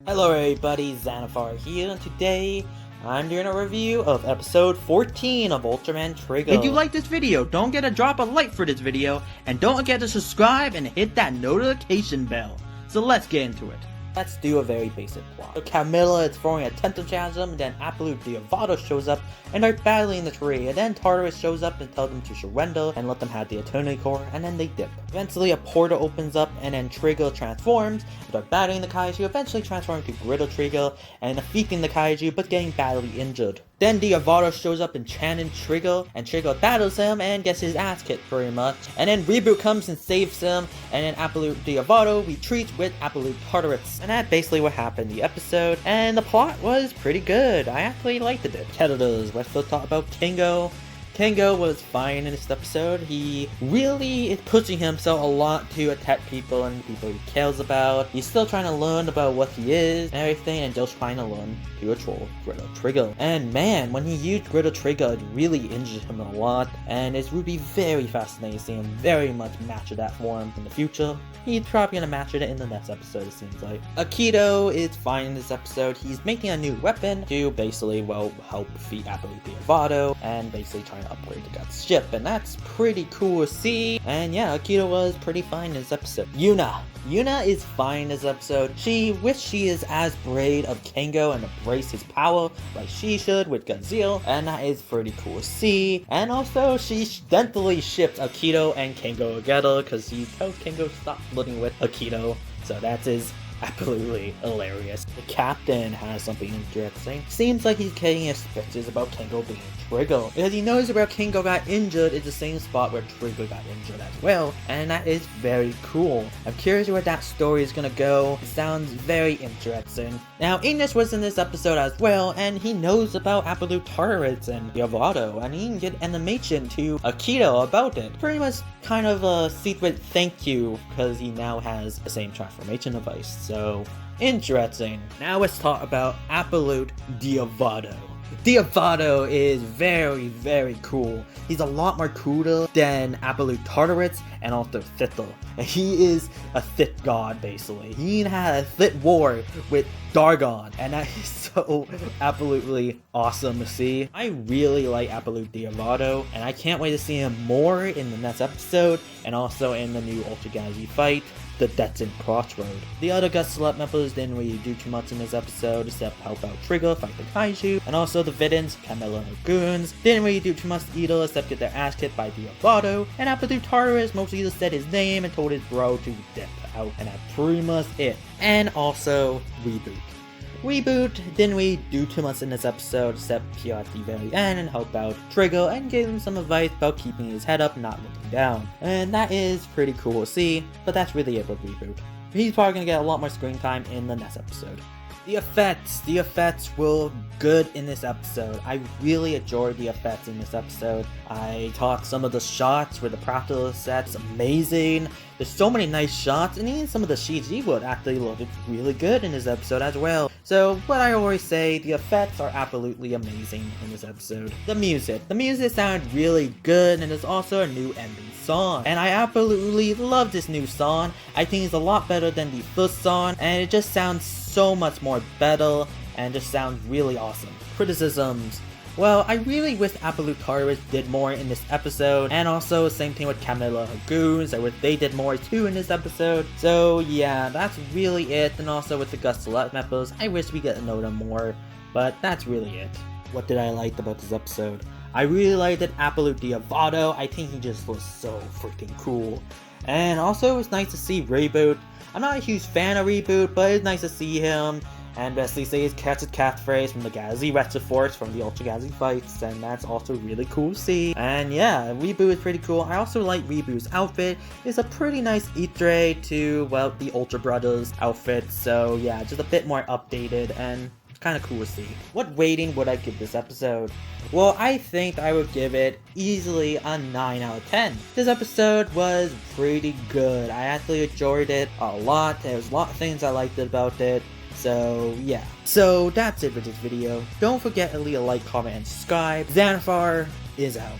Hello everybody, Xanathar here, and today I'm doing a review of episode 14 of Ultraman Trigger. If you like this video, don't forget to drop a like for this video, and don't forget to subscribe and hit that notification bell. So let's get into it. Let's do a very basic plot. So Camilla is throwing a Tentachasm, and then Absolute Diavolo shows up and they're battling the tree, and then Tartarus shows up and tells them to surrender and let them have the Eternity Core, and then they dip. Eventually a portal opens up and then Trigger transforms, and they're battling the Kaiju, eventually transforming to Griddle Trigger and defeating the Kaiju but getting badly injured. Then Diavolo shows up and chanting Trigger, and Trigger battles him and gets his ass kicked pretty much. And then Ribut comes and saves him, and then Absolute Diavolo retreats with Absolute Tartarus. And that's basically what happened in the episode, and the plot was pretty good. I actually liked it. Editors, let's talk about Kingo. Kingo was fine in this episode. He really is pushing himself a lot to attack people and people he cares about. He's still trying to learn about what he is and everything, and just trying to learn to control Griddle Trigger. And man, when he used Griddle Trigger, it really injured him a lot, and it would be very fascinating to see him very much master that form in the future. He's probably gonna master it in the next episode, it seems like. Akito is fine in this episode. He's making a new weapon to basically, well, help defeat Absolute Diavolo and basically trying to upgrade the God's ship, and that's pretty cool to see. And yeah, Akito was pretty fine in this episode. Yuna is fine in this episode. She wishes she is as brave of Kingo and embrace his power like she should with Godzilla, and that is pretty cool to see. And also, she gently shipped Akito and Kingo together because she told Kingo to stop flirting with Akito, so that is absolutely hilarious. The captain has something interesting. Seems like he's getting suspicious about Kingo being Trigger, because he knows about Kingo got injured in the same spot where Trigger got injured as well, and that is very cool. I'm curious where that story is gonna go. It sounds very interesting. Now, English was in this episode as well, and he knows about Absolute Tartarus and Diavolo, and he can get animation to Akito about it. Pretty much kind of a secret thank you, because he now has the same transformation device, so interesting. Now let's talk about Absolute Diavolo. Diavolo is very, very cool. He's a lot more cooler than Absolute Tartarus and also Thittle. And he is a Thit god, basically. He had a Thit war with Dargon, and that is so absolutely awesome to see. I really like Absolute Diavolo, and I can't wait to see him more in the next episode, and also in the new Ultra Galaxy fight, the Detson Crossroad. The other Gut Select members didn't really do too much in this episode except help out Trigger fight the Kaiju, and also the villains, Camilla and her goons, didn't really do too much either except get their ass kicked by Diavolo, and Absolute Tartarus mostly just said his name and told his bro to dip out, and that's pretty much it. And also Ribut didn't really do too much in this episode except appear at the very end and help out Trigger and give him some advice about keeping his head up, not looking down. And that is pretty cool to see, but that's really it with Ribut. He's probably gonna get a lot more screen time in the next episode. The effects were good in this episode. I really enjoyed the effects in this episode. I thought some of the shots with the practical sets amazing. There's so many nice shots, and even some of the CG would actually look really good in this episode as well. So, what I always say, the effects are absolutely amazing in this episode. The music sounded really good, and there's also a new ending song. And I absolutely love this new song. I think it's a lot better than the first song, and it just sounds so much more better, and just sounds really awesome. Criticisms. Well, I really wish Absolute Tartarus did more in this episode, and also same thing with Camilla and her goons. I wish they did more too in this episode. So yeah, that's really it. And also with the Gut Select members, I wish we get to know them more, but that's really it. What did I like about this episode? I really liked that Absolute Diavolo. I think he just was so freaking cool. And also it was nice to see Ribut. I'm not a huge fan of Ribut, but it's nice to see him. And basically say his catchphrase from the Galaxy Retro Force from the Ultra Galaxy fights, and that's also really cool to see. And yeah, Ribut is pretty cool. I also like Ribut's outfit. It's a pretty nice Easter egg to, well, the Ultra Brothers outfit, so yeah, just a bit more updated, and it's kind of cool to see. What rating would I give this episode? Well, I think I would give it easily a 9 out of 10. This episode was pretty good. I actually enjoyed it a lot. There was a lot of things I liked about it. So yeah. So that's it for this video. Don't forget to leave a like, comment, and subscribe. Xanathar is out.